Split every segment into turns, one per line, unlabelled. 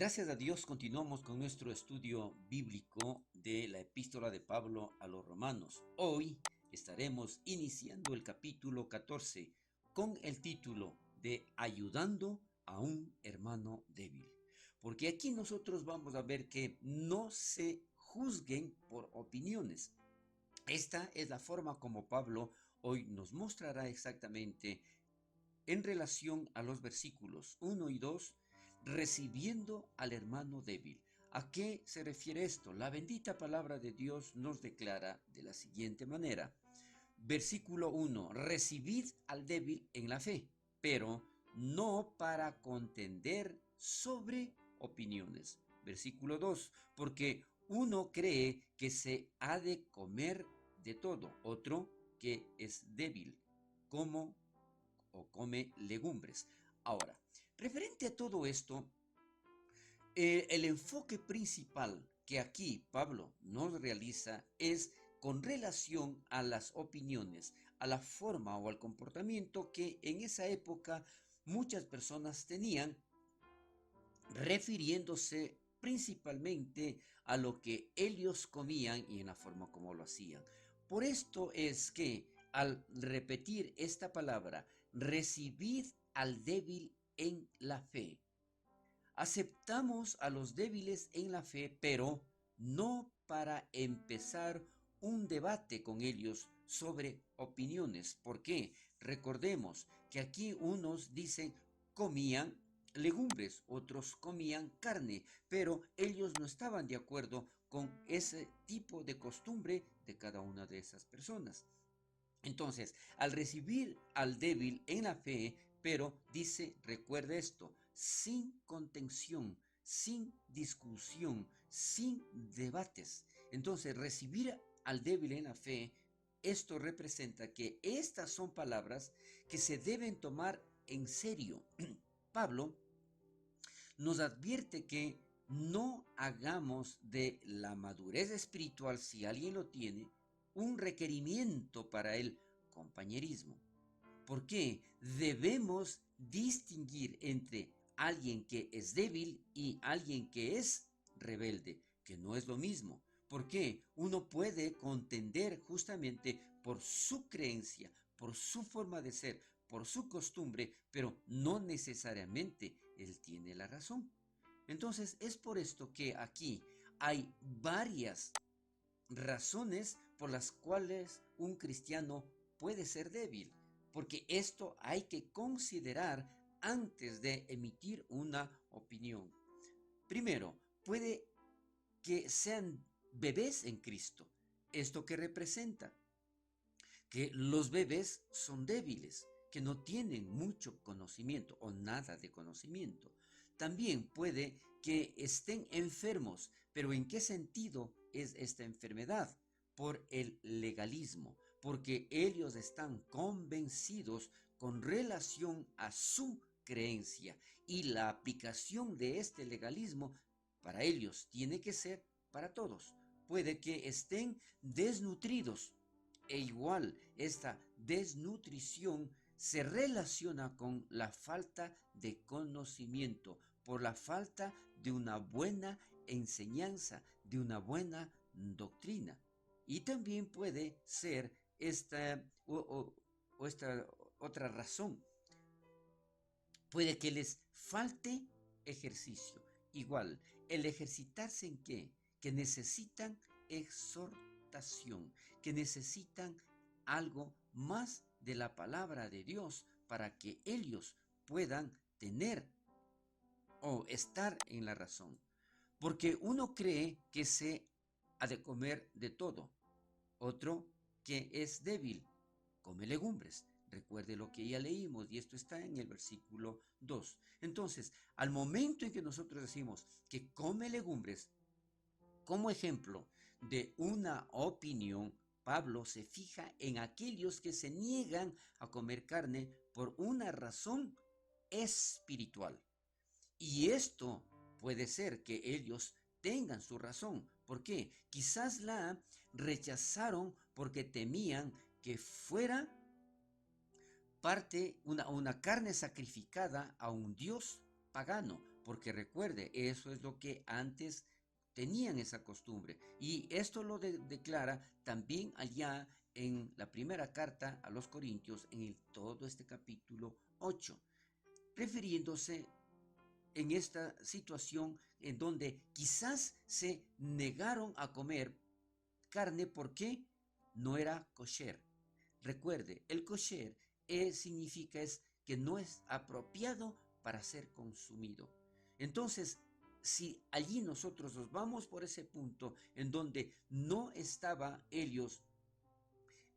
Gracias a Dios continuamos con nuestro estudio bíblico de la epístola de Pablo a los romanos. Hoy estaremos iniciando el capítulo 14 con el título de Ayudando a un hermano débil. Porque aquí nosotros vamos a ver que no se juzguen por opiniones. Esta es la forma como Pablo hoy nos mostrará exactamente en relación a los versículos 1 y 2, recibiendo al hermano débil. ¿A qué se refiere esto? La bendita palabra de Dios nos declara de la siguiente manera. Versículo 1, recibid al débil en la fe, pero no para contender sobre opiniones. Versículo 2, porque uno cree que se ha de comer de todo, otro que es débil, como o come legumbres. Ahora, referente a todo esto, el enfoque principal que aquí Pablo nos realiza es con relación a las opiniones, a la forma o al comportamiento que en esa época muchas personas tenían, refiriéndose principalmente a lo que ellos comían y en la forma como lo hacían. Por esto es que al repetir esta palabra, recibid al débil en la fe. Aceptamos a los débiles en la fe, pero no para empezar un debate con ellos sobre opiniones. ¿Por qué? Recordemos que aquí unos dicen comían legumbres, otros comían carne, pero ellos no estaban de acuerdo con ese tipo de costumbre de cada una de esas personas. Entonces, al recibir al débil en la fe, pero dice, recuerde esto, sin contención, sin discusión, sin debates. Entonces, recibir al débil en la fe, esto representa que estas son palabras que se deben tomar en serio. Pablo nos advierte que no hagamos de la madurez espiritual, si alguien lo tiene, un requerimiento para el compañerismo. ¿Por qué? Debemos distinguir entre alguien que es débil y alguien que es rebelde, que no es lo mismo. ¿Por qué? Uno puede contender justamente por su creencia, por su forma de ser, por su costumbre, pero no necesariamente él tiene la razón. Entonces es por esto que aquí hay varias razones por las cuales un cristiano puede ser débil, porque esto hay que considerar antes de emitir una opinión. Primero, puede que sean bebés en Cristo. ¿Esto qué representa? Que los bebés son débiles, que no tienen mucho conocimiento o nada de conocimiento. También puede que estén enfermos, pero ¿en qué sentido es esta enfermedad? Por el legalismo, porque ellos están convencidos con relación a su creencia y la aplicación de este legalismo para ellos tiene que ser para todos. Puede que estén desnutridos, e igual, esta desnutrición se relaciona con la falta de conocimiento, por la falta de una buena enseñanza, de una buena doctrina. Y también puede ser esta o esta otra razón. Puede que les falte ejercicio. Igual, el ejercitarse en qué? Que necesitan exhortación, que necesitan algo más de la palabra de Dios para que ellos puedan tener o estar en la razón. Porque uno cree que se ha de comer de todo, otro que es débil, come legumbres. Recuerde lo que ya leímos y esto está en el versículo 2. Entonces, al momento en que nosotros decimos que come legumbres, como ejemplo de una opinión, Pablo se fija en aquellos que se niegan a comer carne por una razón espiritual. Y esto puede ser que ellos tengan su razón. ¿Por qué? Quizás la rechazaron porque temían que fuera una carne sacrificada a un dios pagano. porque recuerde, eso es lo que antes tenían esa costumbre. Y esto lo declara también allá en la primera carta a los Corintios, en todo este capítulo 8, refiriéndose en esta situación en donde quizás se negaron a comer carne porque no era kosher. Recuerde, el kosher significa es que no es apropiado para ser consumido. Entonces, si allí nosotros nos vamos por ese punto en donde no estaba ellos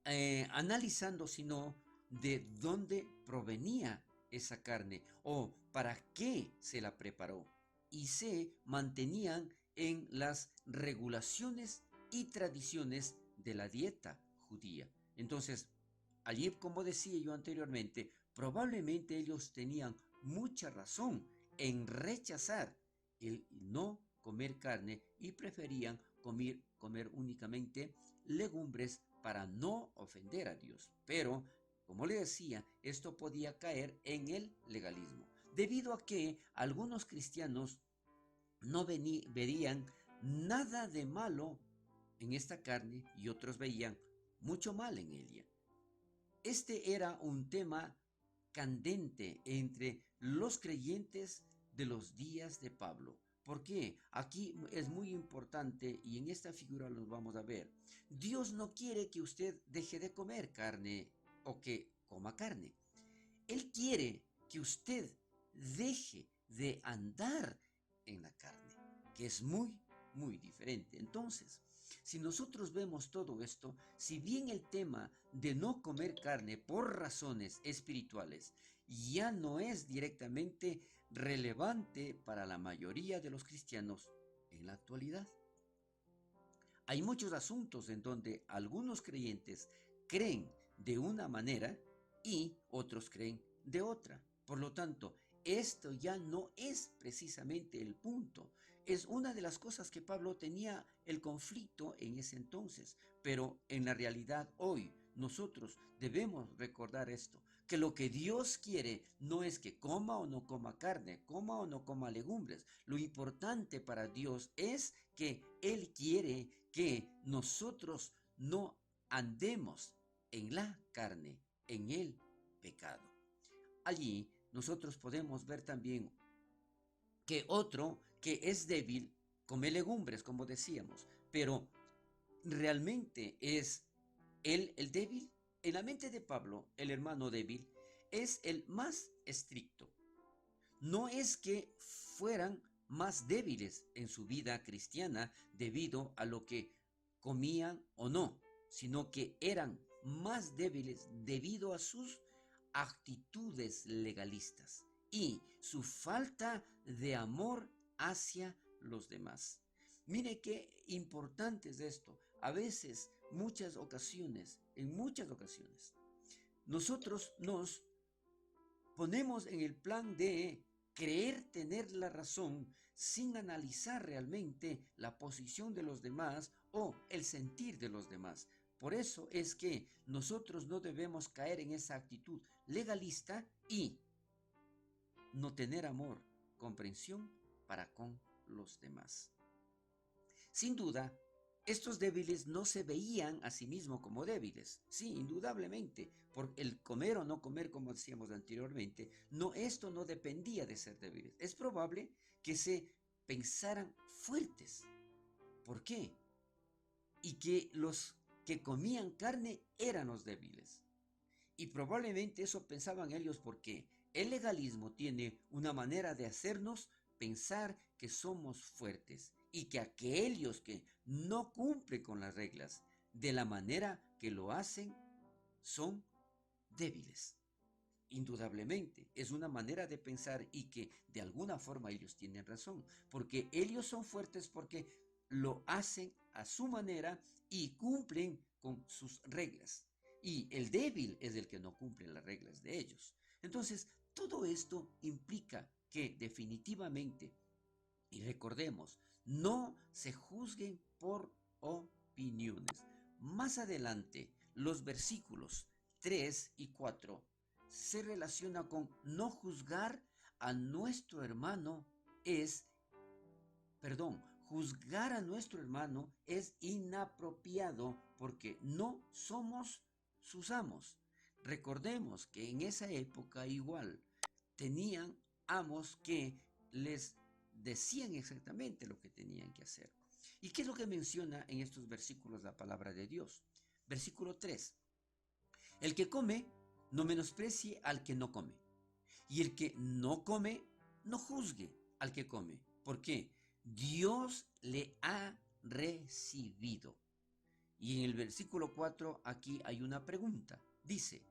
analizando sino de dónde provenía esa carne o para qué se la preparó, y se mantenían en las regulaciones y tradiciones de la dieta judía. Entonces, allí, como decía yo anteriormente, probablemente ellos tenían mucha razón en rechazar el no comer carne y preferían comer únicamente legumbres para no ofender a Dios. Pero, como le decía, esto podía caer en el legalismo, debido a que algunos cristianos no veían nada de malo en esta carne y otros veían mucho mal en ella. Este era un tema candente entre los creyentes de los días de Pablo. ¿Por qué? Aquí es muy importante y en esta figura lo vamos a ver. Dios no quiere que usted deje de comer carne o que coma carne. Él quiere que usted deje de andar en la carne, que es muy diferente. Entonces, si nosotros vemos todo esto, si bien el tema de no comer carne por razones espirituales ya no es directamente relevante para la mayoría de los cristianos en la actualidad, hay muchos asuntos en donde algunos creyentes creen de una manera y otros creen de otra. Por lo tanto, esto ya no es precisamente el punto. Es una de las cosas que Pablo tenía el conflicto en ese entonces. Pero en la realidad hoy nosotros debemos recordar esto, que lo que Dios quiere no es que coma o no coma carne, coma o no coma legumbres. Lo importante para Dios es que Él quiere que nosotros no andemos en la carne, en el pecado. Allí nosotros podemos ver también que otro que es débil come legumbres, como decíamos, pero realmente es él el débil. En la mente de Pablo, el hermano débil es el más estricto. No es que fueran más débiles en su vida cristiana debido a lo que comían o no, sino que eran más débiles debido a sus actitudes legalistas y su falta de amor hacia los demás. Mire qué importante es esto. A veces, en muchas ocasiones, nosotros nos ponemos en el plan de creer tener la razón sin analizar realmente la posición de los demás o el sentir de los demás. Por eso es que nosotros no debemos caer en esa actitud legalista y no tener amor, comprensión para con los demás. Sin duda, estos débiles no se veían a sí mismos como débiles. Sí, indudablemente, por el comer o no comer, como decíamos anteriormente, esto no dependía de ser débiles. Es probable que se pensaran fuertes. ¿Por qué? Y que los que comían carne eran los débiles. Y probablemente eso pensaban ellos porque el legalismo tiene una manera de hacernos pensar que somos fuertes y que aquellos que no cumplen con las reglas de la manera que lo hacen son débiles. Indudablemente, es una manera de pensar y que de alguna forma ellos tienen razón, porque ellos son fuertes porque lo hacen a su manera y cumplen con sus reglas. Y el débil es el que no cumple las reglas de ellos. Entonces, todo esto implica que definitivamente, y recordemos, no se juzguen por opiniones. Más adelante, los versículos 3 y 4 se relaciona con no juzgar a nuestro hermano es, juzgar a nuestro hermano es inapropiado porque no somos sus amos. Recordemos que en esa época igual tenían amos que les decían exactamente lo que tenían que hacer. ¿Y qué es lo que menciona en estos versículos la palabra de Dios? Versículo 3. El que come, no menosprecie al que no come. Y el que no come, no juzgue al que come. ¿Por qué? Dios le ha recibido. Y en el versículo 4 aquí hay una pregunta. Dice,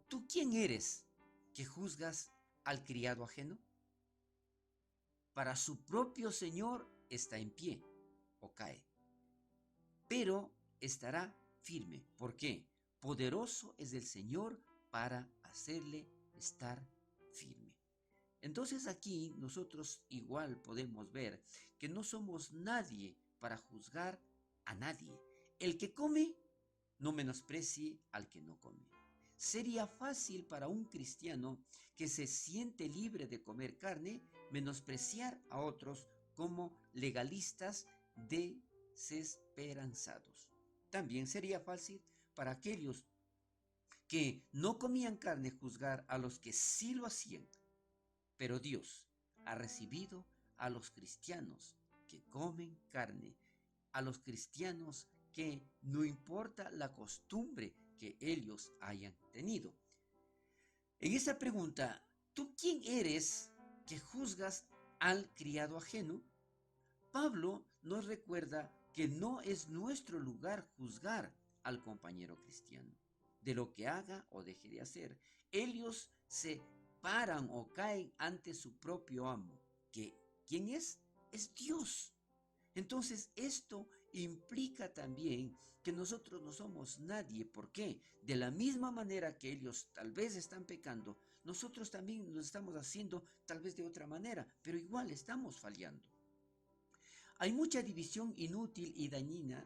¿tú quién eres que juzgas al criado ajeno? Para su propio Señor está en pie o cae, pero estará firme. ¿Por qué? Poderoso es el Señor para hacerle estar firme. Entonces aquí nosotros igual podemos ver que no somos nadie para juzgar a nadie. El que come, no menosprecie al que no come. Sería fácil para un cristiano que se siente libre de comer carne menospreciar a otros como legalistas desesperanzados. También sería fácil para aquellos que no comían carne juzgar a los que sí lo hacían. Pero Dios ha recibido a los cristianos que comen carne, a los cristianos que no importa la costumbre que ellos hayan tenido. En esta pregunta, ¿tú quién eres que juzgas al criado ajeno? Pablo nos recuerda que no es nuestro lugar juzgar al compañero cristiano de lo que haga o deje de hacer. Ellos se paran o caen ante su propio amo, que ¿quién es? Es Dios. Entonces esto implica también que nosotros no somos nadie. ¿Por qué? De la misma manera que ellos tal vez están pecando, nosotros también lo estamos haciendo tal vez de otra manera, pero igual estamos fallando. Hay mucha división inútil y dañina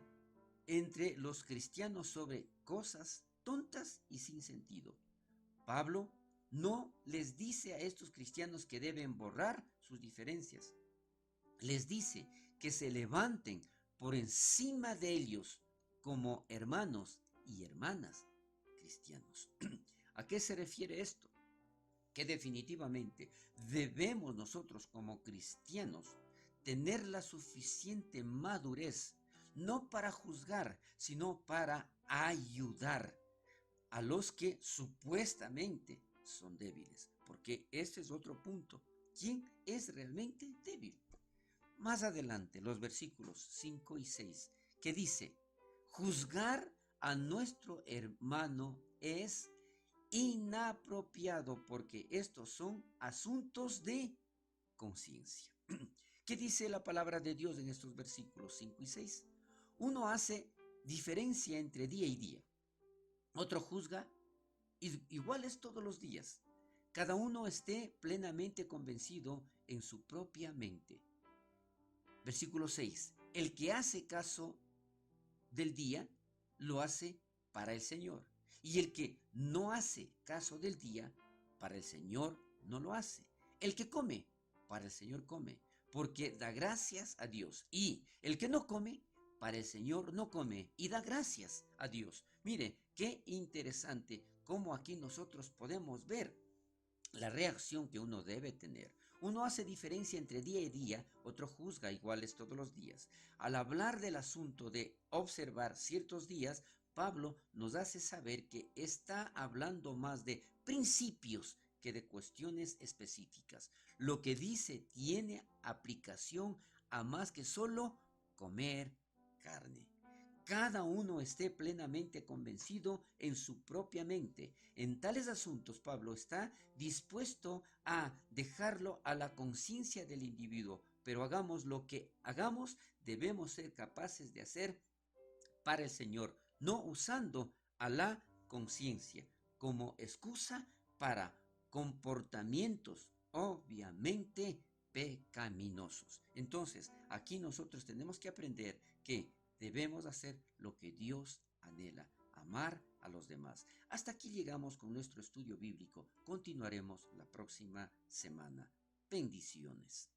entre los cristianos sobre cosas tontas y sin sentido. Pablo no les dice a estos cristianos que deben borrar sus diferencias. Les dice que se levanten por encima de ellos como hermanos y hermanas cristianos. ¿A qué se refiere esto? Que definitivamente debemos nosotros como cristianos tener la suficiente madurez, no para juzgar, sino para ayudar a los que supuestamente son débiles, porque este es otro punto. ¿Quién es realmente débil? Más adelante, los versículos 5 y 6, que dice, juzgar a nuestro hermano es inapropiado porque estos son asuntos de conciencia. ¿Qué dice la palabra de Dios en estos versículos 5 y 6? Uno hace diferencia entre día y día. Otro juzga iguales todos los días. Cada uno esté plenamente convencido en su propia mente. Versículo 6. El que hace caso del día, lo hace para el Señor. Y el que no hace caso del día, para el Señor no lo hace. El que come, para el Señor come, porque da gracias a Dios. Y el que no come, para el Señor no come y da gracias a Dios. Mire, qué interesante cómo aquí nosotros podemos ver la reacción que uno debe tener. Uno hace diferencia entre día y día, otro juzga iguales todos los días. Al hablar del asunto de observar ciertos días, Pablo nos hace saber que está hablando más de principios que de cuestiones específicas. Lo que dice tiene aplicación a más que solo comer carne. Cada uno esté plenamente convencido en su propia mente. En tales asuntos, Pablo está dispuesto a dejarlo a la conciencia del individuo, pero hagamos lo que hagamos, debemos ser capaces de hacer para el Señor, no usando a la conciencia como excusa para comportamientos obviamente pecaminosos. Entonces, aquí nosotros tenemos que aprender que debemos hacer lo que Dios anhela, amar a los demás. Hasta aquí llegamos con nuestro estudio bíblico. Continuaremos la próxima semana. Bendiciones.